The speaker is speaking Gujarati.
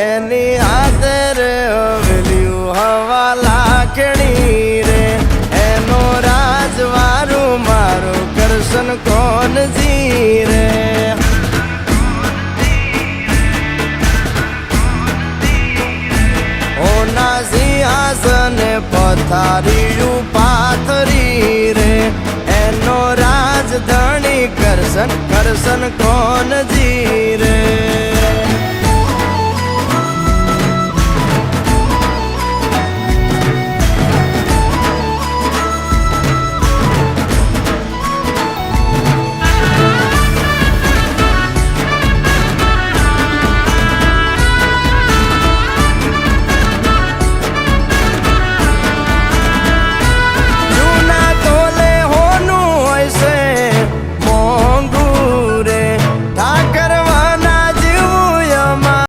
એની હાથે રે હવેલ્યું હવા લાખણી રે એનો રાજવારું મારું કરશન કોણ જી રે ઓના સિંહાસને પથારીયું પાથરી રે એનો રાજધણી કરશન કરશન કોણ જી રે